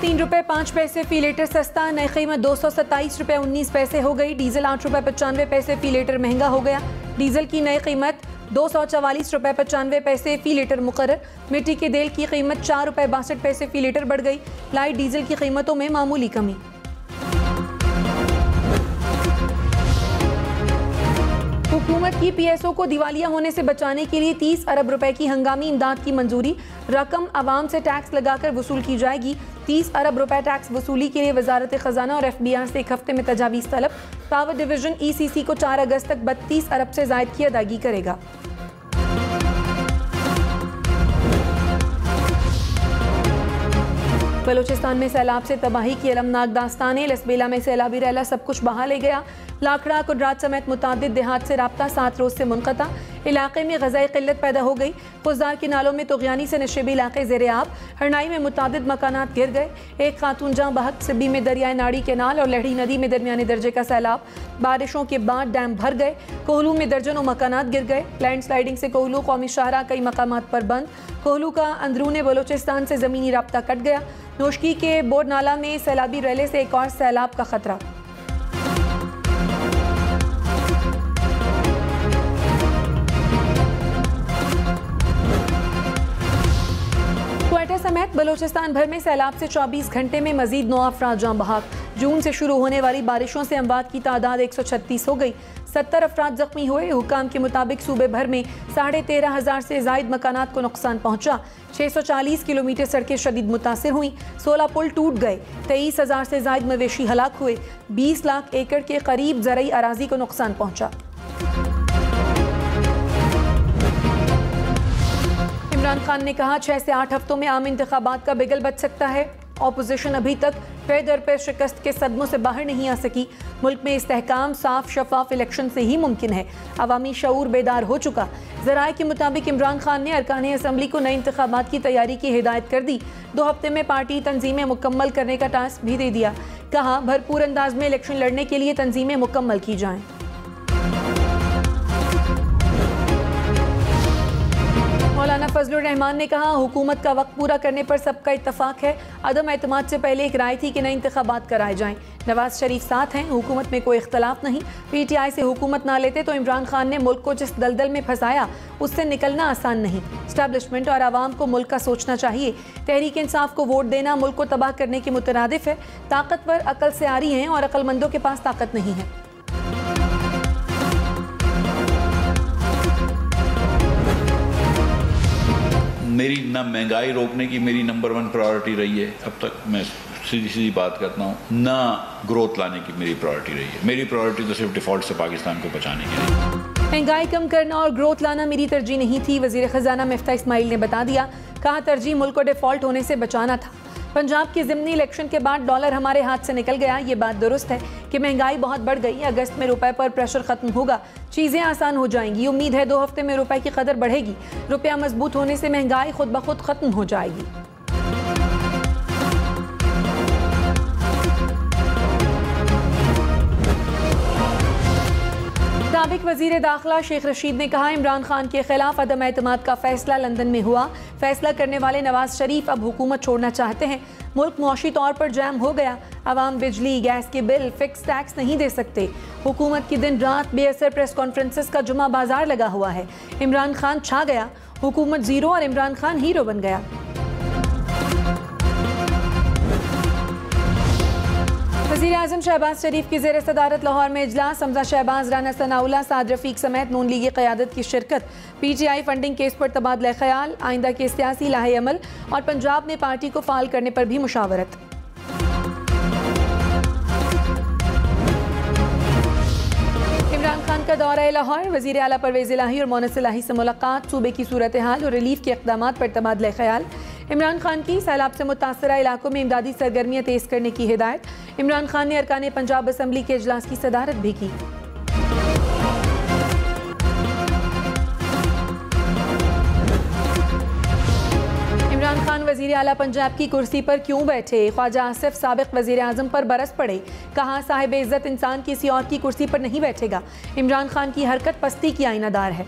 203 रुपये 5 पैसे फी लीटर सस्ता, नई कीमत 227 रुपये 19 पैसे हो गई। डीजल 8 रुपये 95 पैसे फी लीटर महंगा हो गया। डीजल की नई कीमत 244 रुपये 95 पैसे फी लीटर मुकर्रर। मिट्टी के तेल की कीमत 4 रुपये 62 पैसे फी लीटर बढ़ गई। लाइट डीजल की कीमतों में मामूली कमी। हुकूमत की पीएसओ को दिवालिया होने से बचाने के लिए 30 अरब रुपए की हंगामी इमदाद की मंजूरी। रकम आवाम से टैक्स लगाकर वसूल की जाएगी। 30 अरब रुपए टैक्स वसूली के लिए वजारत खजाना और FBR से एक हफ्ते में तजावीज़ तलब। पावर डिवीजन ECC को 4 अगस्त तक 32 अरब से ज़ायद की अदायगी करेगा। बलूचिस्तान में सैलाब से तबाही की अलमनाक दास्तानें। लसबेला में सैलाबी रैला सब कुछ बहा ले गया। लाखड़ा कुर्रात समेत मुतादिद देहात से राब्ता 7 रोज से मुनक़ता। इलाके में ग़ज़ाई क़िल्लत पैदा हो गई। खुज़दार के नालों में तुग़यानी से नशेबी इलाके ज़ेरे आब। हरनाई में मुतादिद मकानात गिर गए। एक खातून जाँ बहक। सिब्बी में दरियाए नाड़ी केनाल और लहड़ी नदी में दरमियाने दर्जे का सैलाब। बारिशों के बाद डैम भर गए। कोहलू में दर्जनों मकानात गिर गए। लैंड स्लाइडिंग से कोहलू कौमी शाहरा कई मकामात पर बंद। कोहलू का अंदरूने बलूचिस्तान से ज़मीनी राब्ता कट गया। नोशकी के बोर नाला में सैलाबी रैले से एक और सैलाब का खतरा। क्वेटा समेत बलूचिस्तान भर में सैलाब से 24 घंटे में मजीद 9 अफराद जाँ बहक। जून से शुरू होने वाली बारिशों से अमवात की तादाद 136 हो गई। 70 अफराद जख्मी हुए। हुकाम के मुताबिक सूबे भर में 13,500 से जायद मकानात को नुकसान पहुंचा। 640 किलोमीटर सड़कें शदीद मुतासिर हुई। 16 पुल टूट गए। 23,000 से जायद मवेशी हलाक हुए। 20 लाख एकड़ के करीब ज़रई अराजी को नुकसान पहुंचा। इमरान खान ने कहा 6 से 8 हफ्तों में आम इंतखाबात का बिगल बच सकता है। ऑपोजिशन अभी तक पे दर पे शिकस्त के सदमों से बाहर नहीं आ सकी। मुल्क में इस्तेहकाम साफ शफाफ इलेक्शन से ही मुमकिन है। अवामी शऊर बेदार हो चुका। ज़राए के मुताबिक इमरान खान ने अरकान असम्बली को नए इंतखाबात की तैयारी की हिदायत कर दी। 2 हफ्ते में पार्टी तंजीमें मुकम्मल करने का टास्क भी दे दिया। कहा भरपूर अंदाज में इलेक्शन लड़ने के लिए तंजीमें मुकम्मल की जाएँ। मौलाना फजलुर रहमान ने कहा हुकूमत का वक्त पूरा करने पर सबका इत्तफाक है। अदम एतमाद से पहले एक राय थी कि नए इंतखाबात कराए जाएं। नवाज शरीफ साथ हैं। हुकूमत में कोई इख्तलाफ नहीं। PTI से हुकूमत ना लेते तो इमरान खान ने मुल्क को जिस दलदल में फंसाया उससे निकलना आसान नहीं। इस्टेब्लिशमेंट और आवाम को मुल्क का सोचना चाहिए। तहरीक इंसाफ को वोट देना मुल्क को तबाह करने के मुतरादिफ है। ताकतवर अकल से आरी हैं और अक्लमंदों के पास ताकत नहीं है। मेरी ना महंगाई रोकने की मेरी नंबर 1 प्रायोरिटी रही है। अब तक मैं सीधी बात करता हूँ, ना ग्रोथ लाने की मेरी प्रायोरिटी रही है। मेरी प्रायोरिटी तो सिर्फ डिफॉल्ट से पाकिस्तान को बचाने की रही है। महंगाई कम करना और ग्रोथ लाना मेरी तरजीह नहीं थी। वज़ीर ख़जाना मिफ्ता इस्माइल ने बता दिया। कहा तरजीह मुल्क को डिफॉल्ट होने से बचाना था। पंजाब के ज़िमनी इलेक्शन के बाद डॉलर हमारे हाथ से निकल गया। ये बात दुरुस्त है कि महंगाई बहुत बढ़ गई। अगस्त में रुपए पर प्रेशर खत्म होगा। चीज़ें आसान हो जाएंगी। उम्मीद है 2 हफ्ते में रुपए की कदर बढ़ेगी। रुपया मजबूत होने से महंगाई खुद ब खुद खत्म हो जाएगी। साबिक वज़ीर दाखिला शेख रशीद ने कहा इमरान खान के खिलाफ अदम एतमाद का फैसला लंदन में हुआ। फैसला करने वाले नवाज शरीफ अब हुकूमत छोड़ना चाहते हैं। मुल्क मुआशी तौर पर जैम हो गया। आवाम बिजली गैस के बिल फिक्स टैक्स नहीं दे सकते। हुकूमत की दिन रात बेअसर प्रेस कॉन्फ्रेंसेस का जुमा बाजार लगा हुआ है। इमरान खान छा गया। हुकूमत जीरो और इमरान खान हीरो बन गया। वज़ीर आज़म शहबाज शरीफ की ज़ेर सदारत लाहौर में इजलास। हमजा शहबाज, राना सनाउल्लाह, साद रफ़ीक समेत नून लीग क़यादत की शिरकत। PTI फंडिंग केस पर तबादला ख्याल, आइंदा के सियासी लाहे अमल और पंजाब में पार्टी को फ़ाल करने पर भी मुशावरत। इमरान खान का दौरा लाहौर। वज़ीर आला परवेज़ इलाही और मोनस इलाही से मुलाकात। सूबे की सूरत हाल और रिलीफ के इक़दामात पर तबादला ख्याल। इमरान खान की सैलाब से मुतासरा इलाकों में इमदादी सरगर्मियाँ तेज़ करने की हिदायत। इमरान खान ने अरकान पंजाब असम्बली के इजलास की सदारत भी की। इमरान खान वज़ीर आला पंजाब की कुर्सी पर क्यों बैठे? ख्वाजा आसिफ साबिक वज़ीर आज़म पर बरस पड़े। कहा साहिब इज़्ज़त इंसान किसी और की कुर्सी पर नहीं बैठेगा। इमरान खान की हरकत पस्ती की आईनादार है।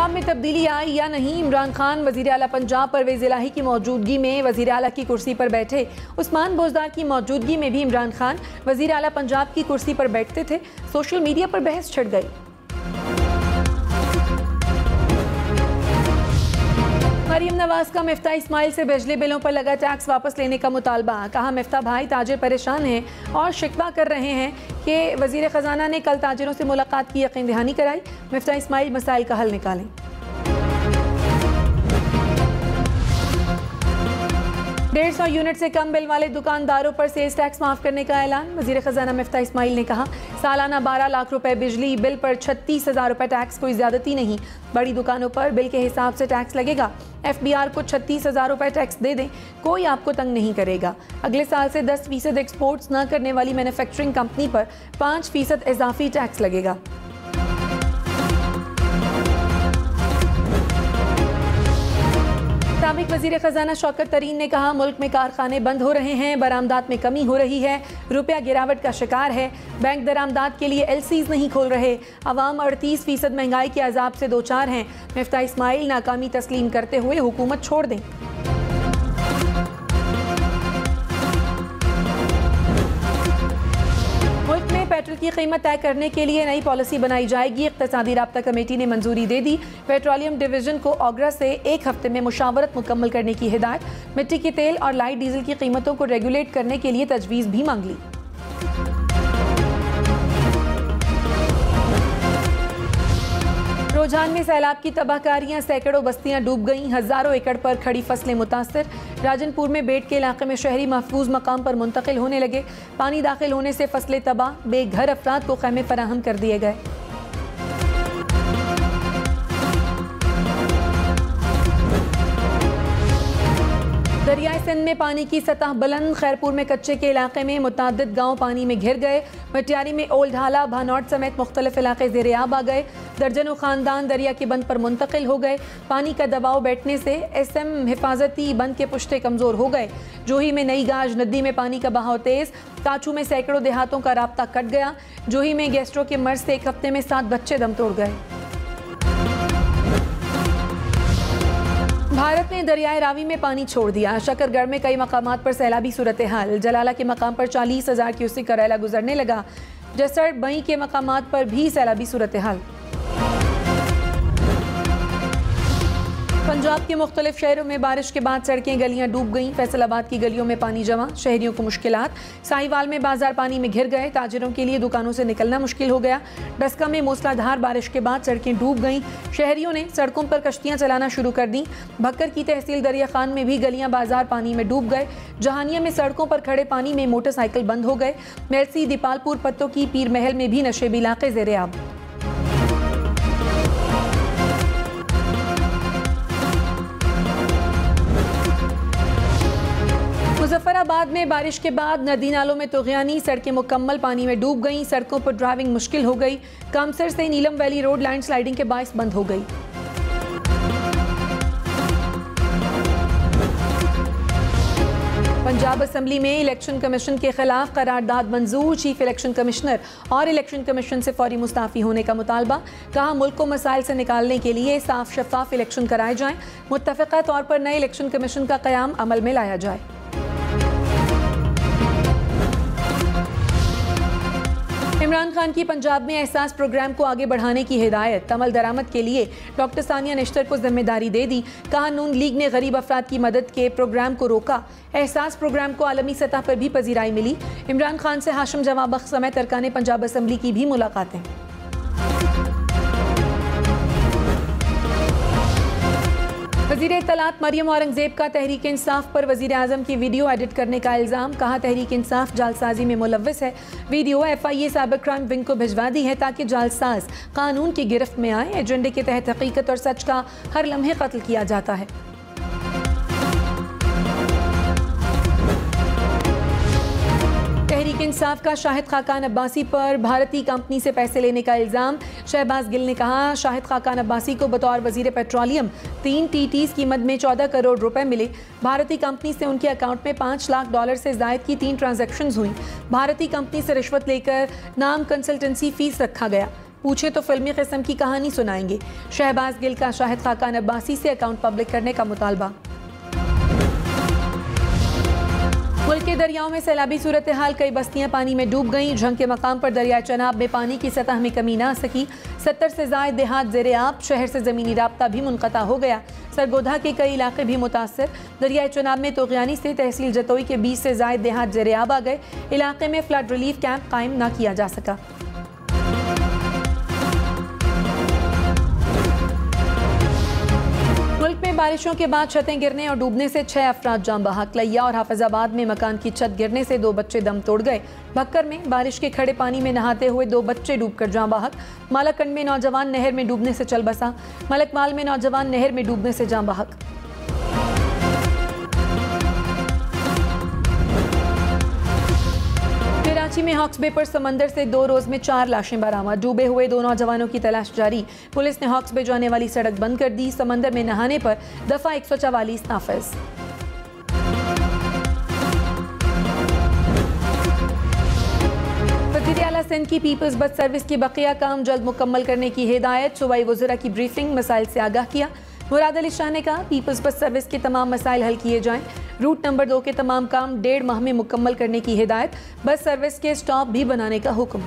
पंजाब में तब्दीली आई या नहीं? इमरान खान वज़ीर आला पंजाब परवेज़ इलाही की मौजूदगी में वज़ीर आला की कुर्सी पर बैठे। उस्मान बोजदार की मौजूदगी में भी इमरान खान वज़ीर आला पंजाब की कुर्सी पर बैठते थे। सोशल मीडिया पर बहस छिड़ गई। मरीम नवाज का मिफ्ता इस्माइल से बिजली बिलों पर लगा टैक्स वापस लेने का मुतालबा। कहा मिफ्ता भाई ताजिर परेशान हैं और शिकवा कर रहे हैं कि वज़ीर ख़जाना ने कल ताजिरों से मुलाकात की यकीन दहानी कराई। मिफ्ता इस्माइल मसाइल का हल निकालें। 150 यूनिट से कम बिल वाले दुकानदारों पर सेल्स टैक्स माफ़ करने का ऐलान। वज़ीर ख़जाना मिफ्ता इस्माइल ने कहा सालाना 12 लाख रुपए बिजली बिल पर 36,000 रुपए टैक्स कोई ज़्यादती नहीं। बड़ी दुकानों पर बिल के हिसाब से टैक्स लगेगा। FBR को 36,000 रुपए टैक्स दे दें, कोई आपको तंग नहीं करेगा। अगले साल से 10% एक्सपोर्ट्स न करने वाली मैन्युफैक्चरिंग कंपनी पर 5% इजाफी टैक्स लगेगा। साबिक वज़ीर ख़जाना शौकत तरीन ने कहा मुल्क में कारखाने बंद हो रहे हैं, बरामदात में कमी हो रही है, रुपया गिरावट का शिकार है, बैंक दरामदात के लिए LCs नहीं खोल रहे, अवाम 38% महंगाई के अजाब से दो चार हैं। मिफ्ता इस्माइल नाकामी तस्लीम करते हुए हुकूमत छोड़ दें। मुल्क में पेट्रोल की कीमत तय करने के लिए नई पॉलिसी बनाई जाएगी। इक़्तिसादी राब्ता कमेटी ने मंजूरी दे दी। पेट्रोलियम डिवीजन को ऑगरा से 1 हफ्ते में मुशावरत मुकम्मल करने की हिदायत। मिट्टी के तेल और लाइट डीजल की कीमतों को रेगुलेट करने के लिए तजवीज़ भी मांग ली। रोजान में सैलाब की तबाहकारियां, सैकड़ों बस्तियां डूब गईं, हजारों एकड़ पर खड़ी फसलें मुतासर। राजनपुर में बेट के इलाके में शहरी महफूज मकाम पर मुंतकिल होने लगे। पानी दाखिल होने से फसलें तबाह, बेघर अफराद को खैमे फराहम कर दिए गए। दरियाए सिंध में पानी की सतह बुलंद। खैरपुर में कच्चे के इलाके में मुतअद्दिद गांव पानी में घिर गए। मटियारी में ओल्ड ढाला, भानौट समेत मुख्तलिफ इलाके ज़ेर-ए-आब आ गए। दर्जनों खानदान दरिया के बंद पर मुंतकिल हो गए। पानी का दबाव बैठने से SM हिफाजती बंद के पुश्ते कमज़ोर हो गए। जोही में नई गाज नदी में पानी का बहाव तेज़। काचू में सैकड़ों देहातों का राब्ता कट गया। जोही में गैस्ट्रो के मर्ज से 1 हफ्ते में 7 बच्चे दम तोड़ गए। भारत ने दरियाए रावी में पानी छोड़ दिया। शकरगढ़ में कई मकामात पर सैलाबी सूरत हाल। जलाला के मकाम पर 40,000 क्यूसेक करेला गुजरने लगा। जसड़ बई के मकामात पर भी सैलाबी सूरत हाल। पंजाब के मुख्तलिफ शहरों में बारिश के बाद सड़कें गलियां डूब गईं। फैसलाबाद की गलियों में पानी जमा, शहरियों को मुश्किलात। साहिवाल में बाजार पानी में घिर गए। ताजिरों के लिए दुकानों से निकलना मुश्किल हो गया। डस्का में मूसलाधार बारिश के बाद सड़कें डूब गईं। शहरियों ने सड़कों पर कश्तियां चलाना शुरू कर दी। भक्कर की तहसील दरिया खान में भी गलियां बाजार पानी में डूब गए। जहानिया में सड़कों पर खड़े पानी में मोटरसाइकिल बंद हो गए। मेलसी, दीपालपुर, पत्तों की पीर महल में भी नशेबी इलाके ज़ेर-ए-आब। मुजफ्फराबाद में बारिश के बाद नदी नालों में तुग़यानी, सड़कें मुकम्मल पानी में डूब गईं। सड़कों पर ड्राइविंग मुश्किल हो गई। कामसर से नीलम वैली रोड लैंडस्लाइडिंग के बायस बंद हो गई। पंजाब असम्बली में इलेक्शन कमीशन के खिलाफ करारदाद मंजूर। चीफ इलेक्शन कमिश्नर और इलेक्शन कमीशन से फौरी मुस्ताफ़ी होने का मुतालबा। कहा मुल्क को मसाइल से निकालने के लिए साफ शफाफ इलेक्शन कराए जाएं। मुत्तफ़िक़ा तौर पर नए इलेक्शन कमीशन का क़याम अमल में लाया जाए। इमरान खान की पंजाब में एहसास प्रोग्राम को आगे बढ़ाने की हिदायत। अमल दरामद के लिए डॉक्टर सानिया निश्तर को जिम्मेदारी दे दी। कहा नून लीग ने गरीब अफराद की मदद के प्रोग्राम को रोका। एहसास प्रोग्राम को आलमी सतह पर भी पजीराई मिली। इमरान खान से हाशिम जवाब बख्श समेत अरकान पंजाब असम्बली की भी मुलाकातें। वज़ीर इत्तलात मरियम औरंगज़ेब का तहरीक इंसाफ पर वज़ीर आज़म की वीडियो एडिट करने का इल्ज़ाम। कहा तहरीक इंसाफ जालसाजी में मुलव्वस है। Video FIA cyber crime wing को भिजवा दी है ताकि जालसाज कानून की गिरफ्त में आए। एजेंडे के तहत हकीकत और सच का हर लम्हे कत्ल किया जाता है। तहरीक इंसाफ का शाहिद खाकान अब्बासी पर भारतीय कंपनी से पैसे लेने का इल्ज़ाम। शहबाज गिल ने कहा शाहिद खाकान अब्बासी को बतौर वज़ीर पेट्रोलियम 3 TTs कीमत में 14 करोड़ रुपए मिले। भारतीय कंपनी से उनके अकाउंट में $5 लाख से ज़ायद की 3 ट्रांजैक्शंस हुई। भारतीय कंपनी से रिश्वत लेकर नाम कंसल्टेंसी फीस रखा गया। पूछे तो फिल्मी किस्म की कहानी सुनाएंगे। शहबाज गिल का शाहिद खाकान अब्बासी से अकाउंट पब्लिक करने का मुतालबा। मुल्क के दरियाओं में सैलाबी सूरत हाल, कई बस्तियां पानी में डूब गईं। झंग के मकाम पर दरिया चनाब में पानी की सतह में कमी ना सकी। 70 से ज़ायद देहात ज़ेरे आब, शहर से ज़मीनी राब्ता भी मुनक़ता हो गया। सरगोधा के कई इलाके भी मुतासर। दरिया चनाब में तोग़यानी से तहसील जतोई के 20 से ज़ायद देहात ज़ेरे आब आ गए। इलाके में फ्लड रिलीफ कैंप कायम ना किया जा सका। मुल्क में बारिशों के बाद छतें गिरने और डूबने से 6 अफराद जान बहक। लिया और हाफिजाबाद में मकान की छत गिरने से 2 बच्चे दम तोड़ गए। भक्कर में बारिश के खड़े पानी में नहाते हुए 2 बच्चे डूबकर जान बहक। मालाकंड में नौजवान नहर में डूबने से चल बसा। मलकमाल में नौजवान नहर में डूबने से जान बहक। कराची में हॉक्स बे पर समंदर से 2 रोज में 4 लाशें बरामद। डूबे हुए 2 नौजवानों की तलाश जारी। पुलिस ने हॉक्स बे जाने वाली सड़क बंद कर दी। समंदर में नहाने पर दफा 144 नाफिज। वज़ीर आला सिंध की पीपल्स बस सर्विस की बकिया काम जल्द मुकम्मल करने की हिदायत। सूबाई वज़रा की ब्रीफिंग, मसाइल से आगाह किया। मुराद अली शाह ने कहा पीपल्स बस सर्विस के तमाम मसाइल हल किए जाएं। रूट नंबर 2 के तमाम काम 1.5 माह में मुकम्मल करने की हिदायत। बस सर्विस के स्टॉप भी बनाने का हुक्म।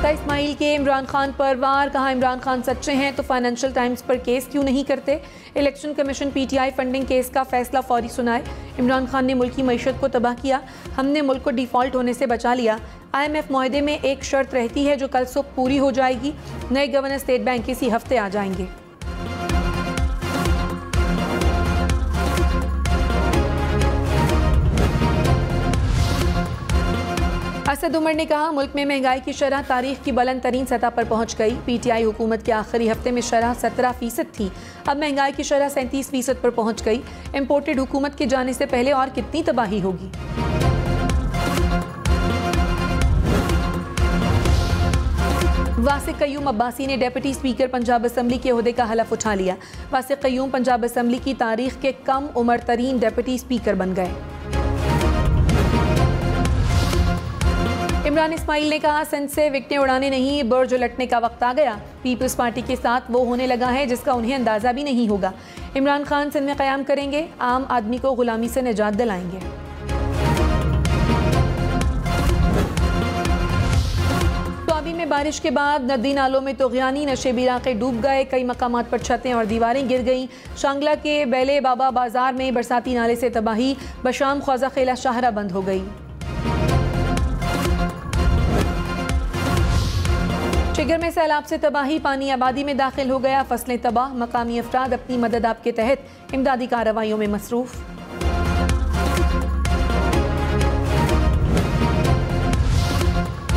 इस्माइल के इमरान खान पर वार, कहा इमरान खान सच्चे हैं तो फाइनेंशियल टाइम्स पर केस क्यों नहीं करते। Election commission PTI funding case का फैसला फौरी सुनाए। इमरान खान ने मुल्क की मईशत को तबाह किया, हमने मुल्क को डिफॉल्ट होने से बचा लिया। IMF मुआहदे में एक शर्त रहती है जो कल सुबह पूरी हो जाएगी। नए गवर्नर स्टेट बैंक इसी हफ्ते आ जाएंगे। असद उमर ने कहा मुल्क में महंगाई की शरह तारीख की बुलंद तरीन सतह पर पहुंच गई। पीटीआई हुकूमत के आखिरी हफ्ते में शरह 17% थी, अब महंगाई की शरह 37% पर पहुंच गई। इम्पोर्टेड हुकूमत के जाने से पहले और कितनी तबाही होगी। वासिक कयूम अब्बासी ने डेप्यूटी स्पीकर पंजाब असम्बली के ओहदे का हलफ उठा लिया। वासिक कयूम पंजाब असम्बली की तारीख के कम उम्र तरीन डेप्यूटी स्पीकर बन गए। इमरान इस्माइल ने कहा सिंध से विकटें उड़ाने नहीं, बुर्ज उलटने का वक्त आ गया। पीपल्स पार्टी के साथ वो होने लगा है जिसका उन्हें अंदाजा भी नहीं होगा। इमरान खान सिंध में क़याम करेंगे, आम आदमी को गुलामी से निजात दिलाएंगे। तौबी में बारिश के बाद नदी नालों में तोग़यानी, नशेबी इलाके डूब गए। कई मकामात पर छतें और दीवारें गिर गईं। शांगला के बेले बाबा बाजार में बरसाती नाले से तबाही। बशाम ख्वाजा खेला शाहरा बंद हो गई। शिगर में सैलाब से तबाही, पानी आबादी में दाखिल हो गया, फसलें तबाह। मकामी अफराद अपनी मदद आप के तहत इमदादी कार्रवाइयों में मसरूफ।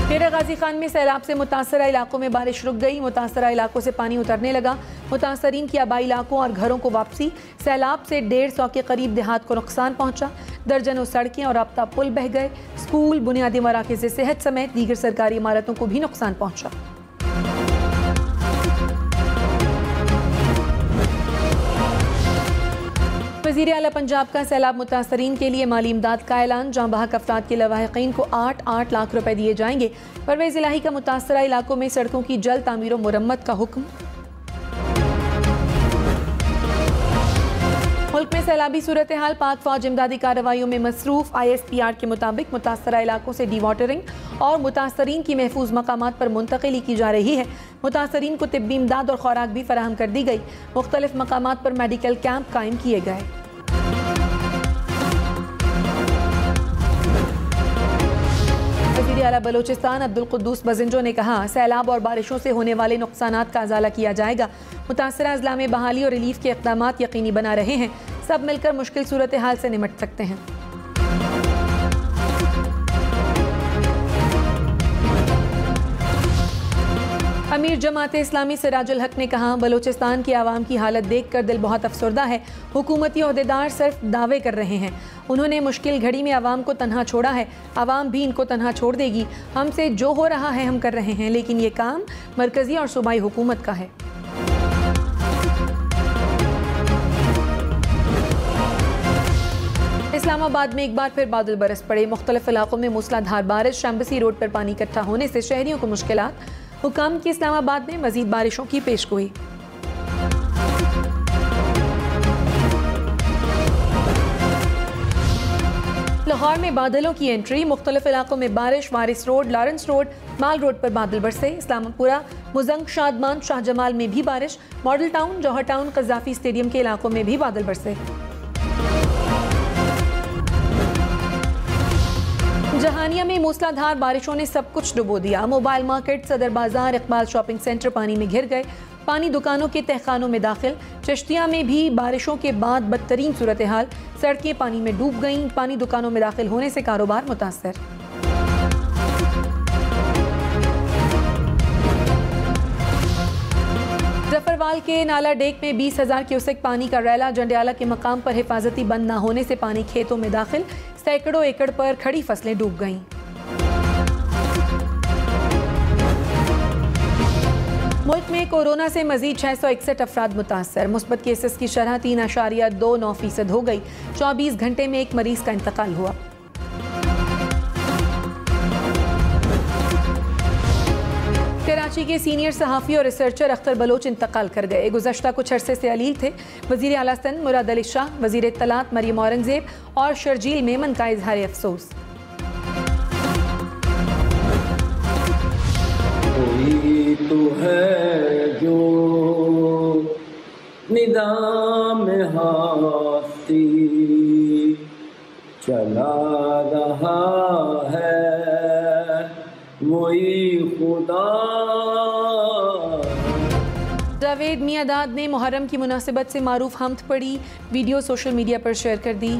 डेरा गाजी खान में सैलाब से मुतासरा इलाकों में बारिश रुक गई। मुतासरा इलाकों से पानी उतरने लगा। मुतासरीन की आबाई इलाकों और घरों को वापसी। सैलाब से 150 के करीब देहात को नुकसान पहुंचा। दर्जनों सड़कें और राब्ता पुल बह गए। स्कूल, बुनियादी मराकज़ सेहत समेत दीगर सरकारी इमारतों को भी नुकसान पहुंचा। वज़ीर आला पंजाब का सैलाब मुतासरीन के लिए माली इमदाद का ऐलान। जाँ बहक अफराद के लवाहिकीन को 8-8 लाख रुपए दिए जाएंगे। परवेज़ इलाही का मुतासरा इलाकों में सड़कों की जल्द तामीर व मुरम्मत का हुक्म। मुल्क में सैलाबी सूरत हाल, पाक फौज इमदादी कार्रवाइयों में मसरूफ। ISPR के मुताबिक मुतासरा इलाकों से डीवाटरिंग और मुतासरीन की महफूज मकामात पर मुंतकिली की जा रही है। मुतासरीन को तिब्बी इमदाद और खुराक भी फराहम कर दी गई। मुख्तलिफ मकामात पर मेडिकल कैंप कायम किए गए। वज़ीर आला बलोचिस्तान अब्दुल कुद्दूस बजिंजो ने कहा सैलाब और बारिशों से होने वाले नुकसानात का अजाला किया जाएगा। मुतासरा अजला में बहाली और रिलीफ के इक़दामात यकीनी बना रहे हैं। सब मिलकर मुश्किल सूरत हाल से निमट सकते हैं। अमीर जमात इस्लामी सिराजुल हक ने कहा बलोचिस्तान की आवाम की हालत देखकर दिल बहुत अफसरदा है। हुकूमती ओहदेदार सिर्फ दावे कर रहे हैं। उन्होंने मुश्किल घड़ी में आवाम को तन्हा छोड़ा है, आवाम भी इनको तन्हा छोड़ देगी। हमसे जो हो रहा है हम कर रहे हैं, लेकिन ये काम मरकजी और सूबाई हुकूमत का है। इस्लामाबाद में एक बार फिर बादल बरस पड़े। मुख्तलिफ इलाकों में मूसलाधार बारिश, शम्बसी रोड पर पानी इकट्ठा होने से शहरियों को मुश्किलात। हुकाम की इस्लामाबाद में मजीद बारिशों की पेशगोई। लाहौर में बादलों की एंट्री, मुख्तलिफ इलाकों में बारिश। वारिस रोड, लॉरेंस रोड, माल रोड पर बादल बरसे। इस्लामपुरा, मुजंग, शादमान, शाहजमाल में भी बारिश। मॉडल टाउन, जौहर टाउन, कज़ाफी स्टेडियम के इलाकों में भी बादल बरसे। जहानिया में मूसलाधार बारिशों ने सब कुछ डुबो दिया। मोबाइल मार्केट, सदर बाजार, इकबाल शॉपिंग सेंटर पानी में घिर गए। पानी दुकानों के तहखानों में दाखिल। चिश्तिया में भी बारिशों के बाद बदतरीन सूरत हाल, सड़कें पानी में डूब गईं। पानी दुकानों में दाखिल होने से कारोबार मुतासर। जफरवाल के नाला डेक में 20,000 क्यूसेक पानी का रैला। जंडियाला के मकाम पर हिफाजती बंद न होने से पानी खेतों में दाखिल। सैकड़ों एकड़ पर खड़ी फसलें डूब गईं। मुल्क में कोरोना से मजीद 661 अफराद मुतासर। मुस्बत केसेस की शरह 3.29% हो गई। 24 घंटे में एक मरीज का इंतकाल हुआ। कराची के सीनियर सहाफ़ी और रिसर्चर अख्तर बलोच इंतकाल कर गए। गुज़श्ता कुछ अरसे से अलील थे। वज़ीर आला सिंध मुराद अली शाह, वज़ीर इत्तलात मरियम औरंगज़ेब और शर्जील मेमन का इजहार अफसोस। कोई तो है जो निदाम हाथी चला रहा है, वही खुदा। जावेद मियादाद ने मुहर्रम की मुनासिबत से मारूफ हमद पढ़ी। वीडियो सोशल मीडिया पर शेयर कर दी।